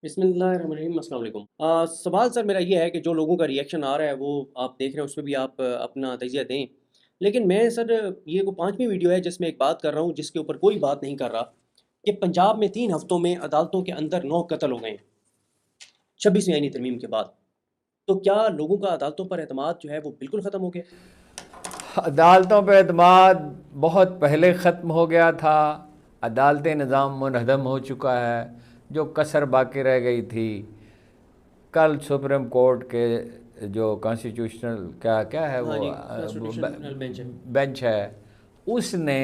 बिस्मिल्लाहिर्रहमानिर्रहीम, अस्सलाम वालेकुम। सवाल सर मेरा ये है कि जो लोगों का रिएक्शन आ रहा है वो आप देख रहे हैं, उसपे भी आप अपना तजिया दें। लेकिन मैं सर ये को 5वीं वीडियो है जिसमें एक बात कर रहा हूँ जिसके ऊपर कोई बात नहीं कर रहा कि पंजाब में 3 हफ्तों में अदालतों के अंदर 9 कत्ल हो गए हैं 26वीं आईनी तरमीम के बाद। तो क्या लोगों का अदालतों पर एतमाद जो है वो बिल्कुल ख़त्म हो गया? अदालतों पर एतमाद बहुत पहले ख़त्म हो गया था। अदालती निज़ाम मुनहदम हो चुका है। जो कसर बाकी रह गई थी, कल सुप्रीम कोर्ट के जो कॉन्स्टिट्यूशनल क्या क्या है हाँ वो जी, कॉन्स्टिट्यूशनल बेंच है। बेंच है, उसने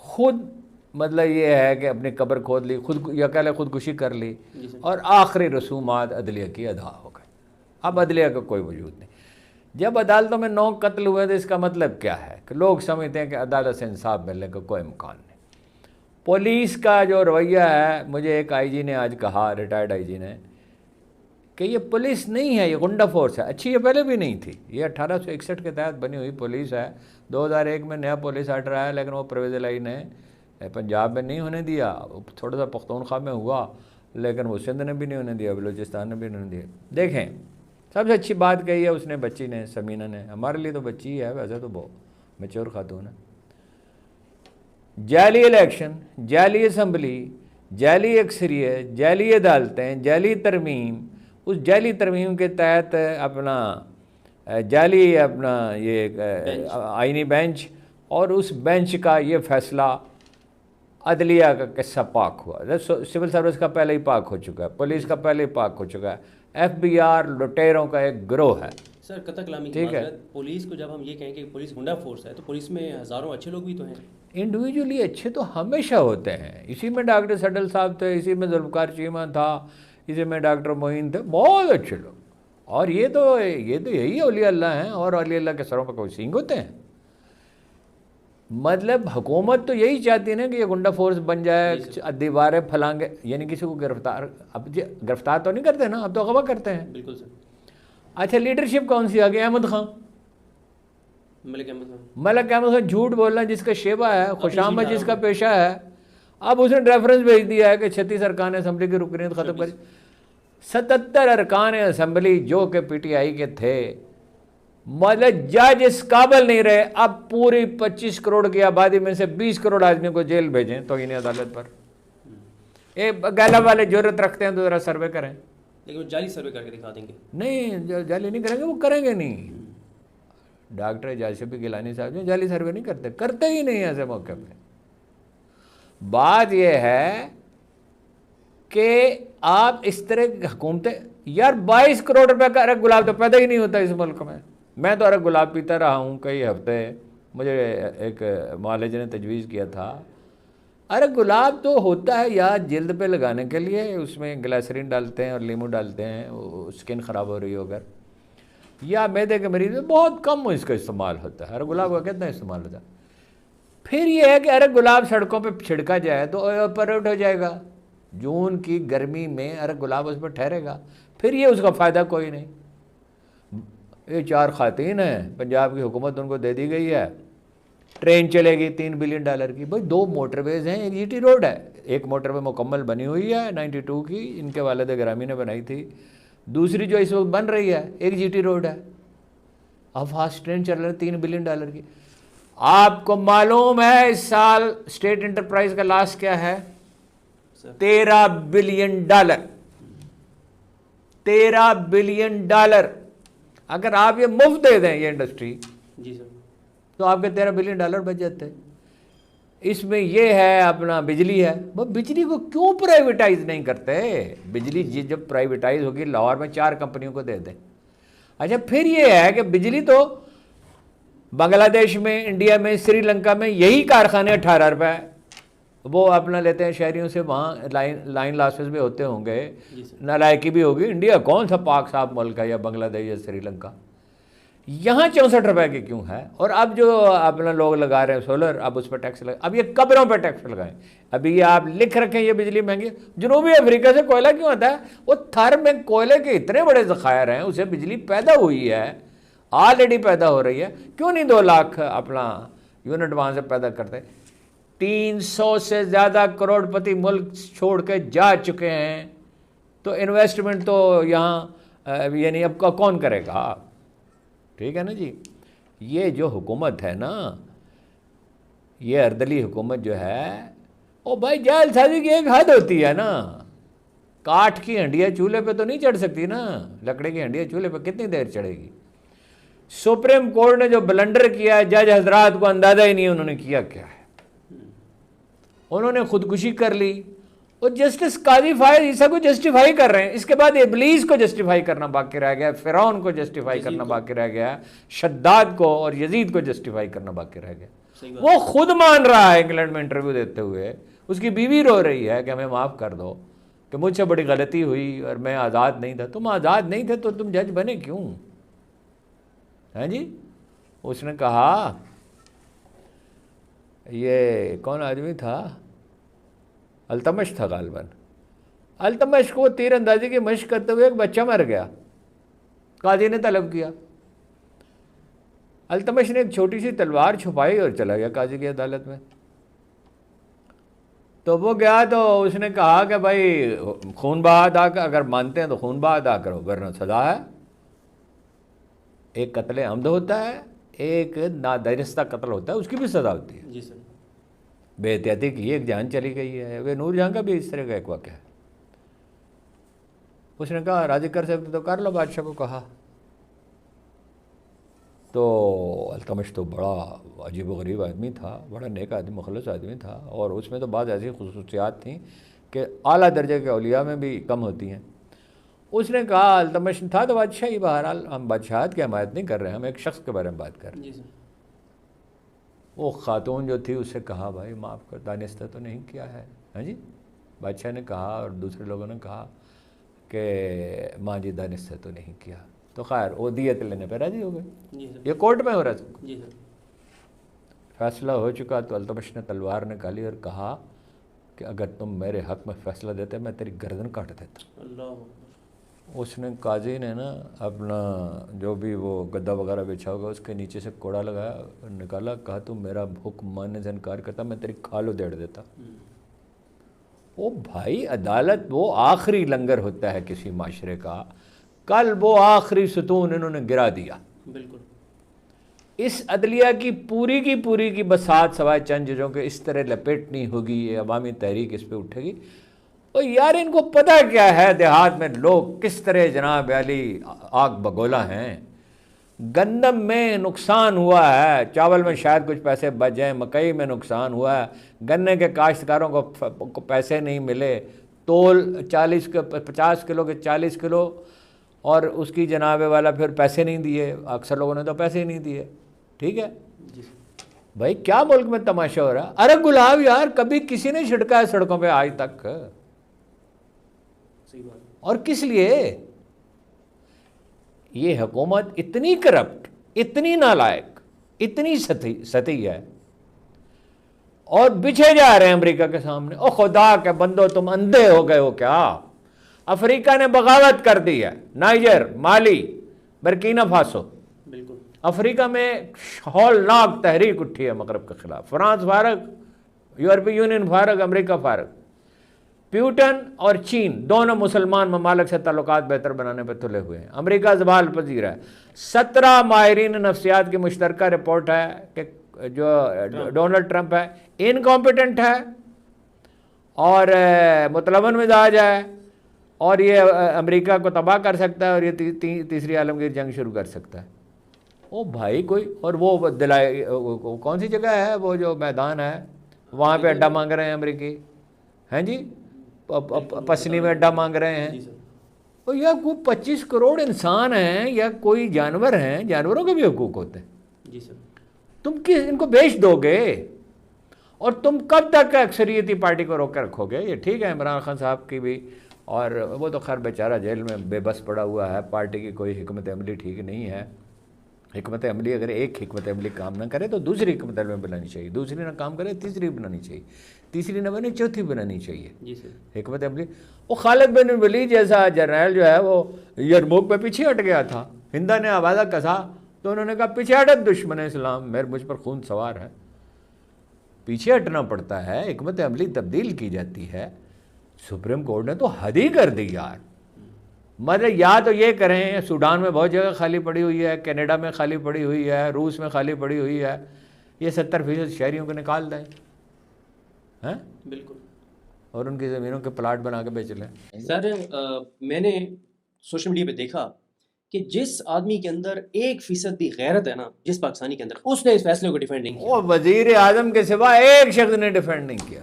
खुद मतलब ये है कि अपनी कब्र खोद ली, खुद या कह ले खुदकुशी कर ली जी सर। और आखिरी रसूमात अदलिया की अदा हो गई। अब अदलिया का कोई वजूद नहीं। जब अदालतों में 9 कत्ल हुए तो इसका मतलब क्या है कि लोग समझते हैं कि अदालत से इंसाफ मिलने का कोई इम्कान नहीं। पुलिस का जो रवैया है, मुझे एक आईजी ने आज कहा, रिटायर्ड आईजी ने, कि ये पुलिस नहीं है, ये गुंडा फोर्स है। अच्छी ये पहले भी नहीं थी, ये 1861 के तहत बनी हुई पुलिस है। 2001 में नया पुलिस एक्ट आया, लेकिन वो परवेज़ इलाही ने पंजाब में नहीं होने दिया। थोड़ा सा पख्तूनख्वा में हुआ, लेकिन वो सिंध ने भी नहीं होने दिया, बलूचिस्तान ने भी नहीं दिया। देखें, सबसे अच्छी बात कही है उसने, बच्ची ने, समीना ने। हमारे लिए तो बच्ची ही है, वैसे तो बहुत मैच्योर खातून है। जाली इलेक्शन, जाली असम्बली, जाली अक्सरियत, जाली अदालतें, जाली तरमीम, उस जाली तरमीम के तहत अपना जाली अपना ये आईनी बेंच, और उस बेंच का ये फैसला, अदलिया का किस्सा पाक हुआ। सिविल सर्विस का पहले ही पाक हो चुका है, पुलिस का पहले ही पाक हो चुका है। FBI लुटेरों का एक गिरोह है। सर कतल कलामी की ठीक है, माजरत, पुलिस को जब हम ये कहें कि पुलिस गुंडा फोर्स है तो पुलिस में हज़ारों अच्छे लोग भी तो हैं। इंडिविजुअली अच्छे तो हमेशा होते हैं। इसी में डॉक्टर सडल साहब थे, इसी में जुल्फ़िकार चीमा था, इसी में डॉक्टर मोइन थे, बहुत अच्छे लोग। और ये तो यही औलिया अल्लाह हैं, और औलिया अल्लाह के सरों पर कोई सींग होते हैं? मतलब हुकूमत तो यही चाहती है ना कि ये गुंडा फोर्स बन जाए, दीवारें फैलाएंगे, यानी किसी को गिरफ्तार। अब गिरफ्तार तो नहीं करते ना, अब तो अगवा करते हैं। बिल्कुल सर। अच्छा, लीडरशिप कौन सी आ गई? अहमद खान। मलिक अहमद खान। मलिक अहमद खान झूठ बोलना जिसका शेबा है, अपनी खुशामद सीट जिसका हारा हुआ पेशा है। अब उसने रेफरेंस भेज दिया है कि 36 अरकान असम्बली की रुकनीत ख़त्म है। करी। 77 अरकान असम्बली जो कि PTI के थे, मतलब जज इस काबिल नहीं रहे। अब पूरी 25 करोड़ की आबादी में से 20 करोड़ आदमी को जेल भेजें तो इन्हें अदालत पर। एक गैला वाले जरूरत रखते हैं तो ज़रा सर्वे करें। लेकिन वो जाली सर्वे करके दिखा देंगे। नहीं, जाली नहीं करेंगे, वो करेंगे नहीं। डॉक्टर जासिफ गिलानी साहब जो जाली सर्वे नहीं करते, करते ही नहीं ऐसे मौके पे। बात यह है कि आप इस तरह की हुकूमतें, यार 22 करोड़ रुपए का अरग गुलाब तो पैदा ही नहीं होता इस मुल्क में। मैं तो अरग गुलाब पीता रहा हूँ कई हफ्ते। मुझे एक मुआलिज ने तजवीज़ किया था, अरे गुलाब तो होता है या जल्द पे लगाने के लिए, उसमें ग्लिसरीन डालते हैं और लीमू डालते हैं, स्किन ख़राब हो रही हो अगर, या मैदे के मरीज में बहुत कम इसका इस्तेमाल होता है। अरे गुलाब का कितना इस्तेमाल होता है? फिर ये है कि अरे गुलाब सड़कों पे छिड़का जाए तो परेड हो जाएगा। जून की गर्मी में अरे गुलाब उस पर ठहरेगा, फिर ये उसका फ़ायदा कोई नहीं। ये 4 खातीन हैं, पंजाब की हुकूमत उनको दे दी गई है, ट्रेन चलेगी $3 बिलियन की। भाई 2 मोटरवेज़ हैं, एक GT रोड है। एक मोटरवे मुकम्मल बनी हुई है 92 की, इनके वालिद ग्रामी ने बनाई थी। दूसरी जो इस वक्त बन रही है, एक GT रोड है। अब फास्ट ट्रेन चल रही है $3 बिलियन की। आपको मालूम है इस साल स्टेट इंटरप्राइज का लॉस क्या है? $13 बिलियन। $13 बिलियन। अगर आप ये मुफ्त दे दें ये इंडस्ट्री, जी सर, तो आपके $13 बिलियन बच जाते हैं। इसमें ये है अपना बिजली है, वो बिजली को क्यों प्राइवेटाइज नहीं करते? बिजली जब प्राइवेटाइज होगी, लाहौर में 4 कंपनियों को दे दें। अच्छा, फिर ये है कि बिजली तो बांग्लादेश में, इंडिया में, श्रीलंका में यही कारखाने 18 रुपये वो अपना लेते हैं शहरियों से। वहाँ लाइन लॉसेस भी होते होंगे, नालायकी भी होगी। इंडिया कौन सा पाक साफ मुल्क है, या बांग्लादेश या श्रीलंका? यहाँ 64 रुपये की क्यों है? और अब जो अपना लोग लगा रहे हैं सोलर, अब उस पर टैक्स लगा। अब ये कब्रों पर टैक्स लगाएं। अभी ये आप लिख रखें ये बिजली महंगी। जनूबी अफ्रीका से कोयला क्यों आता है? वो थर में कोयले के इतने बड़े ज़खायर हैं, उसे बिजली पैदा हुई है, ऑलरेडी पैदा हो रही है। क्यों नहीं 2 लाख अपना यूनिट वहाँ से पैदा करते? 300 से ज़्यादा करोड़पति मुल्क छोड़ के जा चुके हैं। तो इन्वेस्टमेंट तो यहाँ यानी अब कौन करेगा? ठीक है ना जी। ये जो हुकूमत है ना, ये अर्दली हुकूमत जो है, ओ भाई जालसाजी की एक हद होती है ना। काठ की हंडिया चूल्हे पे तो नहीं चढ़ सकती ना, लकड़े की हंडिया चूल्हे पे कितनी देर चढ़ेगी? सुप्रीम कोर्ट ने जो ब्लंडर किया है, जज हजरात को अंदाजा ही नहीं उन्होंने किया क्या है। उन्होंने खुदकुशी कर ली और जस्टिस काजी फायद ईसा को जस्टिफाई कर रहे हैं। इसके बाद इबलीस को जस्टिफाई करना बाकी रह गया, फिरौन को जस्टिफाई करना बाकी रह गया, शद्दाद को और यजीद को जस्टिफाई करना बाकी रह गया। वो खुद मान रहा है इंग्लैंड में इंटरव्यू देते हुए, उसकी बीवी रो रही है कि हमें माफ़ कर दो कि मुझसे बड़ी गलती हुई और मैं आज़ाद नहीं था। तुम आज़ाद नहीं थे तो तुम जज बने क्यों? हैं जी। उसने कहा, ये कौन आदमी था, अल्तमश था गालबन, अल्तमश को तीरंदाजी की मशक करते हुए एक बच्चा मर गया, काजी ने तलब किया। अल्तमश ने एक छोटी सी तलवार छुपाई और चला गया काजी की अदालत में। तो वो गया तो उसने कहा कि भाई खून बहा अदा कर, अगर मानते हैं तो खून बहा अदा करो वरना सजा है। एक कत्ल अमद होता है, एक नादारिस्ता कत्ल होता है, उसकी भी सजा होती है। जी सर। बेहतियाती की एक जान चली गई है। वे नूर जहाँ का भी इस तरह का एक वाक़या है। उसने कहा राजी कर सकते तो कर लो, बादशाह को कहा। तो अल्तमश तो बड़ा अजीब व गरीब आदमी था, बड़ा नेक आदमी, मुखलस आदमी था, और उसमें तो बाद ऐसी खुसूसियात थी कि आला दर्जे के औलिया में भी कम होती हैं। उसने कहा, अल्तमश था तो बादशाही, बहरहाल हम बादशाहत की हमायत नहीं कर रहे हैं, हम एक शख्स के बारे में बात कर रहे हैं। वो खातून जो थी उससे कहा, भाई माफ़ कर, दानिस्ता तो नहीं किया है। हाँ जी। बादशाह ने कहा और दूसरे लोगों ने कहा कि माँ जी दानिस्ता तो नहीं किया। तो खैर वो दियत लेने पर राजी हो गए। ये कोर्ट में हो रहा था। जी सर। फैसला हो चुका तो अल्तमश ने तलवार निकाली और कहा कि अगर तुम मेरे हक़ में फ़ैसला देते मैं तेरी गर्दन काट देता। अल्लाह। उसने काजी ने ना अपना जो भी वो गद्दा वगैरह बिछा होगा उसके नीचे से कोड़ा लगाया, निकाला, कहा तुम मेरा हुक्म मानने से इनकार करता मैं तेरी खाल उधेड़ देता। ओ भाई, अदालत वो आखिरी लंगर होता है किसी माशरे का, कल वो आखिरी सतून इन्होंने गिरा दिया। बिल्कुल। इस अदलिया की पूरी की बसात सवाए चंद चीज़ों के इस तरह लपेटनी होगी, ये अवामी तहरीक इस पर उठेगी। और यार इनको पता क्या है देहात में लोग किस तरह जनाब अली आग बगोला हैं। गंदम में नुकसान हुआ है, चावल में शायद कुछ पैसे बच जाएँ, मकई में नुकसान हुआ है, गन्ने के काश्तकारों को पैसे नहीं मिले, तोल 50 किलो के 40 किलो, और उसकी जनाबे वाला फिर पैसे नहीं दिए, अक्सर लोगों ने तो पैसे ही नहीं दिए। ठीक है भाई, क्या मुल्क में तमाशा हो रहा है। अरे गुलाब यार, कभी किसी ने छिड़का है सड़कों पे आज तक? सही बात। और किस लिए? ये हुकूमत इतनी करप्ट, इतनी नालायक, इतनी सती है, और बिछे जा रहे हैं अमेरिका के सामने। ओ खुदा के बंदो, तुम अंधे हो गए हो क्या? अफ्रीका ने बगावत कर दी है, नाइजर, माली, बर्किना फासो। बिल्कुल। अफ्रीका में हौलनाक तहरीक उठी है मगरब के खिलाफ। फ्रांस फारग, यूरोपीय यूनियन फारग, अमेरिका फारग। प्यूटन और चीन दोनों मुसलमान ममालिक से ताल्लुकात बेहतर बनाने पर तुले हुए हैं। अमेरिका ज़बाल पजीर है। 17 माहिरीन नफ्सियात की मुश्तरका रिपोर्ट है कि जो डोनाल्ड ट्रंप है इनकॉम्पिटेंट है और मुतलवन मिजाज है, और ये अमेरिका को तबाह कर सकता है, और ये तीसरी आलमगीर जंग शुरू कर सकता है। ओ भाई कोई, और वो दिलाए कौन सी जगह है वो जो मैदान है वहाँ पे अड्डा मांग रहे हैं अमेरिकी, हैं जी, पसनी में अड्डा मांग रहे हैं। और यह कोई 25 करोड़ इंसान हैं या कोई जानवर हैं, जानवरों के भी हुकूक होते हैं। जी सर। तुम किस इनको बेच दोगे? और तुम कब तक अक्सरियती पार्टी को रोक कर रखोगे? ये ठीक है इमरान खान साहब की भी, और वो तो खैर बेचारा जेल में बेबस पड़ा हुआ है, पार्टी की कोई हिकमत अमली ठीक नहीं है। हिकमत अमली अगर एक हिकमत अमली काम ना करे तो दूसरी हिकमत अमली बनानी चाहिए, दूसरी ना काम करे तीसरी बनानी चाहिए, तीसरी ना बने चौथी बनानी चाहिए। जी सर। हिकमत अमली। वो खालिद बिन वलीद जैसा जर्नैल जो है वो यरमुक पे पीछे हट गया था, हिंदा ने आवाज़ा कसा तो उन्होंने कहा पीछे हटत दुश्मन इस्लाम, मेरे मुझ पर खून सवार है। पीछे हटना पड़ता है, हिकमत अमली तब्दील की जाती है। सुप्रीम कोर्ट ने तो हद ही कर दी यार। मतलब या तो ये करें, सूडान में बहुत जगह खाली पड़ी हुई है, कनाडा में खाली पड़ी हुई है, रूस में खाली पड़ी हुई है, ये 70% शहरियों को निकाल दें, हैं, बिल्कुल और उनकी ज़मीनों के प्लाट बना के बेच लें। सर। मैंने सोशल मीडिया पे देखा कि जिस आदमी के अंदर 1% भी गैरत है ना, जिस पाकिस्तानी के अंदर, उसने इस फैसले को डिफेंड नहीं किया। वो वजीर आजम के सिवा एक शख्स ने डिफेंड नहीं किया।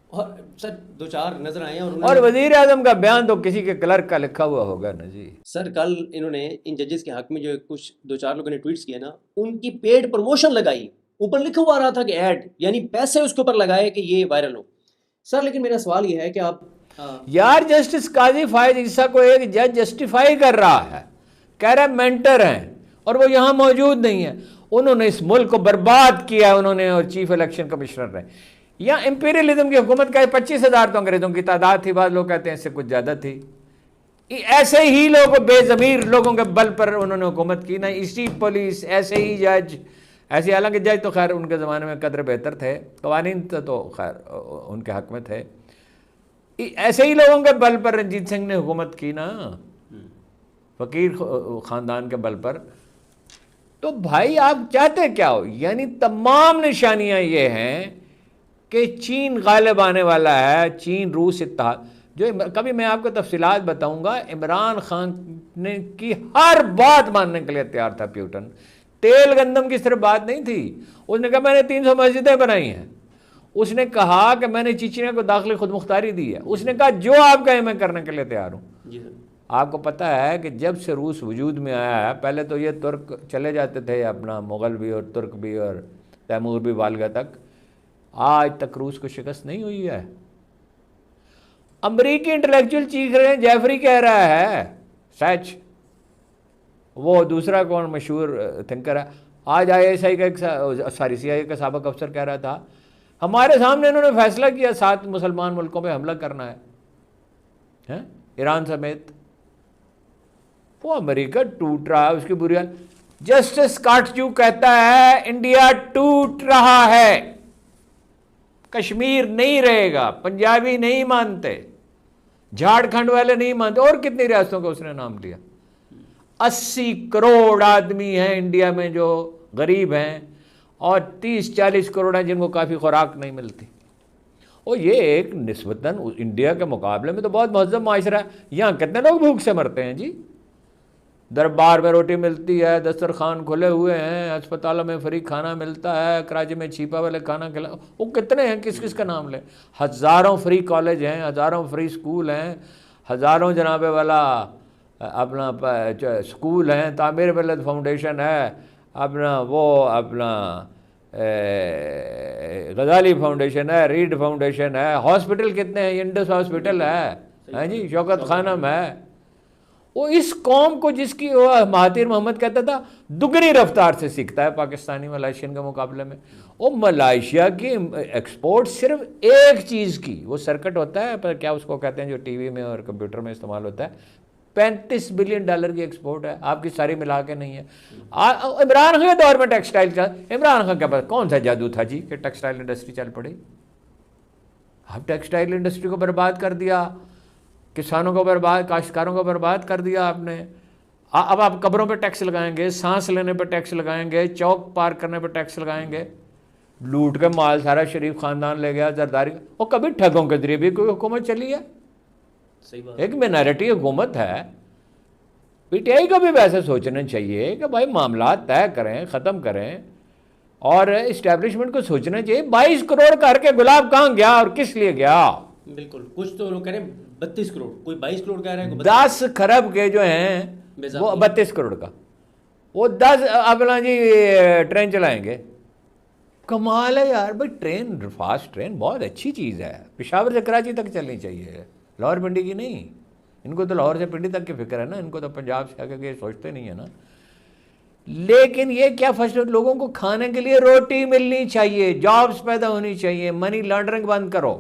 और सर दो चार नजर आए हैं और और उन्होंने वजीर आजम का बयान तो किसी के क्लर्क का लिखा हुआ होगा ना जी। सर कल इन्होंने इन जजेस के हक में जो कुछ दो चार लोगों ने ट्वीट्स किए ना, उनकी पेड प्रमोशन लगाई, ऊपर लिखा हुआ आ रहा था कि ऐड, यानी पैसे उसके ऊपर लगाए कि ये वायरल हो। सर लेकिन मेरा सवाल ये है कि आप यार जस्टिस काजी फायद ईसा को एक जज जस्टिफाई कर रहा है, कह रहा है मेंटर हैं और वो यहाँ मौजूद नहीं है, उन्होंने इस मुल्क को बर्बाद किया है उन्होंने, और चीफ इलेक्शन कमिश्नर रहे। या इंपीरियलिज्म की हुकूमत का 25,000 तो अंग्रेजों की तादाद थी, बाद लोग कहते हैं इससे कुछ ज़्यादा थी। ऐसे ही लोग, बेज़मीर लोगों के बल पर उन्होंने हुकूमत की ना, इसी पुलिस, ऐसे ही जज, ऐसे, हालांकि जज तो खैर उनके ज़माने में कदर बेहतर थे, कवानीन तो खैर उनके हक में थे, ऐसे ही लोगों के बल पर रंजीत सिंह ने हुकूमत की ना, फ़कीर ख़ानदान के बल पर। तो भाई आप चाहते क्या हो? यानी तमाम निशानियां ये हैं कि चीन गालिब आने वाला है, चीन रूस इत्तेहाद, जो कभी मैं आपको तफसीलात बताऊंगा। इमरान खान ने की हर बात मानने के लिए तैयार था प्यूटन, तेल गंदम की सिर्फ बात नहीं थी, उसने कहा मैंने 300 मस्जिदें बनाई हैं, उसने कहा कि मैंने चीचिया को दाखिली खुद मुख्तारी दी है, उसने कहा जो आप कहें मैं करने के लिए तैयार हूँ। आपको पता है कि जब से रूस वजूद में आया है, पहले तो ये तुर्क चले जाते थे, अपना मुग़ल भी और तुर्क भी और तैमूर भी वालगा तक, आज तक रूस को शिकस्त नहीं हुई है। अमरीकी इंटेलेक्चुअल चीख रहे हैं, जेफरी कह रहा है, सच, वो दूसरा कौन मशहूर थिंकर है, आज ISI का एक CIA का साबिक अफसर कह रहा था, हमारे सामने इन्होंने फैसला किया 7 मुसलमान मुल्कों पे हमला करना है, ईरान समेत। वो अमेरिका टूट रहा है, उसकी बुरी हाल। जस्टिस काटजू कहता है इंडिया टूट रहा है, कश्मीर नहीं रहेगा, पंजाबी नहीं मानते, झारखंड वाले नहीं मानते, और कितनी रियासतों का उसने नाम लिया। 80 करोड़ आदमी हैं इंडिया में जो गरीब हैं, और 30-40 करोड़ हैं जिनको काफ़ी खुराक नहीं मिलती। और ये एक निस्बतन इंडिया के मुकाबले में तो बहुत महज़्ज़ब माशरा है। यहाँ कितने लोग भूख से मरते हैं जी, दरबार में रोटी मिलती है, दस्तरखान खुले हुए हैं, अस्पतालों में फ्री खाना मिलता है, कराची में छिपा वाले खाना खिला, वो कितने हैं, किस किस का नाम लें। हज़ारों फ्री कॉलेज हैं, हज़ारों फ्री स्कूल हैं, हज़ारों जनाबे वाला अपना स्कूल हैं, तामीर मिल्लत फाउंडेशन है, अपना गजाली फाउंडेशन है, रीड फाउंडेशन है, हॉस्पिटल कितने हैं, इंडस हॉस्पिटल है जी, शौकत खानम है। वो इस कौम को, जिसकी महातिर मोहम्मद कहता था दुगनी रफ्तार से सीखता है पाकिस्तानी मलाइशियन के मुकाबले में। वो मलाइशिया की एक्सपोर्ट सिर्फ एक चीज़ की, वो सर्किट होता है पर क्या उसको कहते हैं जो टीवी में और कंप्यूटर में इस्तेमाल होता है, $35 बिलियन की एक्सपोर्ट है, आपकी सारी मिला के नहीं है। इमरान खान के दौर में टेक्सटाइल का, इमरान खान के पास कौन सा जादू था जी कि टेक्सटाइल इंडस्ट्री चल पड़ी। आप टेक्सटाइल इंडस्ट्री को बर्बाद कर दिया, किसानों को बर्बाद, काश्तकारों को बर्बाद कर दिया आपने। अब आप कब्रों पे टैक्स लगाएंगे, सांस लेने पे टैक्स लगाएंगे, चौक पार करने पे टैक्स लगाएंगे, लूट के माल सारा शरीफ खानदान ले गया, जरदारी। और कभी ठगों के जरिए भी कोई हुकूमत चली है? सही बात। एक मिनॉरिटी हुकूमत है। PTI को भी वैसे सोचना चाहिए कि भाई मामला तय करें, ख़त्म करें, और इस्टेब्लिशमेंट को सोचना चाहिए 22 करोड़ करके गुलाब कहाँ गया और किस लिए गया। बिल्कुल, कुछ तो लोग कह रहे हैं 32 करोड़, कोई 22 करोड़ कह रहे हैं, 10 खरब के जो हैं वो 32 करोड़ का, वो 10 अपना जी ट्रेन चलाएंगे। कमाल है यार भाई, ट्रेन, फास्ट ट्रेन बहुत अच्छी चीज़ है, पेशावर से कराची तक चलनी चाहिए, लाहौर पिंडी की नहीं। इनको तो लाहौर से पिंडी तक की फिक्र है ना, इनको तो पंजाब से आगे के सोचते नहीं है ना। लेकिन ये क्या, फर्स्ट लोगों को खाने के लिए रोटी मिलनी चाहिए, जॉब्स पैदा होनी चाहिए, मनी लॉन्ड्रिंग बंद करो,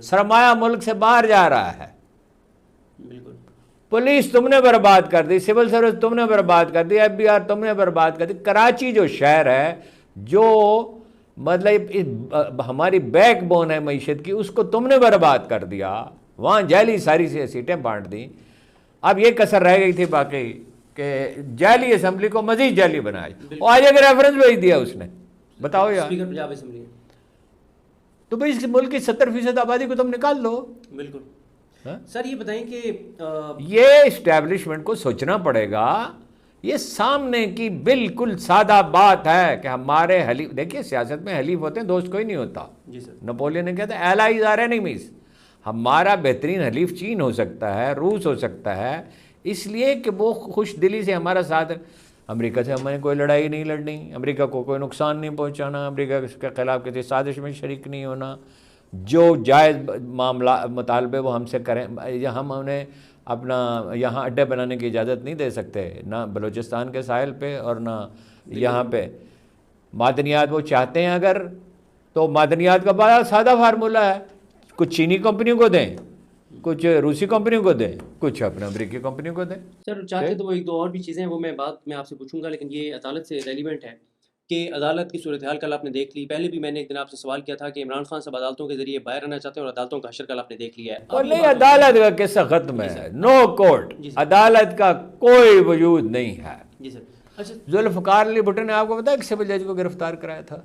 सरमाया मुल्क से बाहर जा रहा है। बिल्कुल, पुलिस तुमने बर्बाद कर दी, सिविल सर्विस तुमने बर्बाद कर दी, FBR तुमने बर्बाद कर दी। कराची जो शहर है, जो मतलब हमारी बैकबोन है मईशत की, उसको तुमने बर्बाद कर दिया। वहाँ जाली सारी से सीटें बांट दी। अब ये कसर रह गई थी बाकी कि जाली असम्बली को मजीद जाली बनाए और आज अगर रेफरेंस भेज दिया उसने, बताओ यार। स्पीकर पंजाब असम्बली है। तो भाई इस मुल्क की 70% आबादी को तुम निकाल लो। बिल्कुल। हाँ? सर ये बताएं कि ये इस्टेब्लिशमेंट को सोचना पड़ेगा। ये सामने की बिल्कुल सादा बात है कि हमारे हलीफ, देखिए सियासत में हलीफ होते हैं, दोस्त कोई नहीं होता। जी सर। नेपोलियन ने कहता है एलाइज आर एनिमीज। हमारा बेहतरीन हलीफ चीन हो सकता है, रूस हो सकता है, इसलिए कि वो खुश दिली से हमारा साथ। अमेरिका से हमें कोई लड़ाई नहीं लड़नी, अमेरिका को कोई नुकसान नहीं पहुंचाना, अमेरिका के खिलाफ किसी साजिश में शरीक नहीं होना, जो जायज़ मामला मुतालबे वो हमसे करें। या हम उन्हें अपना यहाँ अड्डे बनाने की इजाज़त नहीं दे सकते, ना बलूचिस्तान के साहिल पे और ना यहाँ पे। मादनियात वो चाहते हैं अगर, तो मादनियात का बड़ा सादा फार्मूला है, कुछ चीनी कंपनियों को दें, कुछ रूसी कंपनियों को दें, कुछ अपने अमेरिकी कंपनियों को दें। सर चाहते तो वो एक दो और भी चीज़ें हैं, वो मैं बाद में आपसे पूछूंगा, लेकिन ये अदालत से रेलिवेंट है कि अदालत की सूरत हाल कल आपने देख ली। पहले भी मैंने एक दिन आपसे सवाल किया था कि इमरान खान साहब अदालतों के जरिए बाहर आना चाहते हैं और अदालतों का हशर कल आपने देख लिया है। और नहीं, अदालत का किस्सा खत्म है, नो कोर्ट, अदालत का कोई वजूद नहीं है। जी सर। अच्छा, जुल्फ़िकार अली भुट्टो ने आपको पता है कि सिविल जज को गिरफ्तार कराया था,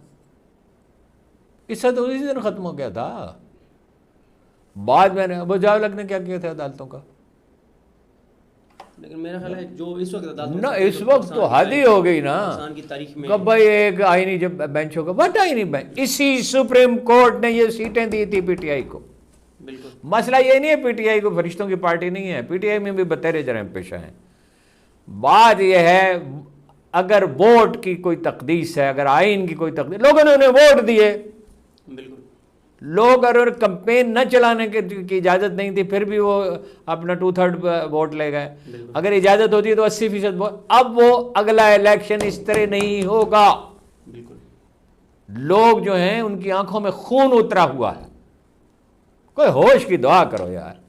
किस्सा तो उसी दिन खत्म हो गया था। बाद में अबू जावलक ने क्या किया था अदालतों का? लेकिन मेरा ख्याल है जो इस वक्त अदालतों ना से इस वक्त तो हद ही हो गई ना। पाकिस्तान की तारीख में कब भाई एक आईनी जब बेंच होगा, व्हाट आईनी बेंच? इसी सुप्रीम कोर्ट ने ये सीटें दी थी पीटीआई को। बिल्कुल। मसला ये नहीं है पीटीआई को फरिश्तों की पार्टी नहीं है, पीटीआई में भी बतेरे जराइम पेशा हैं। बात यह है अगर वोट की कोई तकदीस है, अगर आइन की कोई तकदीस, लोगों ने उन्हें वोट दिए, बिल्कुल। लोग अगर कंपेन न चलाने की इजाज़त नहीं थी फिर भी वो अपना 2/3 वोट ले गए। अगर इजाज़त होती है तो 80% वोट। अब वो अगला इलेक्शन इस तरह नहीं होगा। बिल्कुल। लोग जो हैं उनकी आंखों में खून उतरा हुआ है। कोई होश की दुआ करो यार।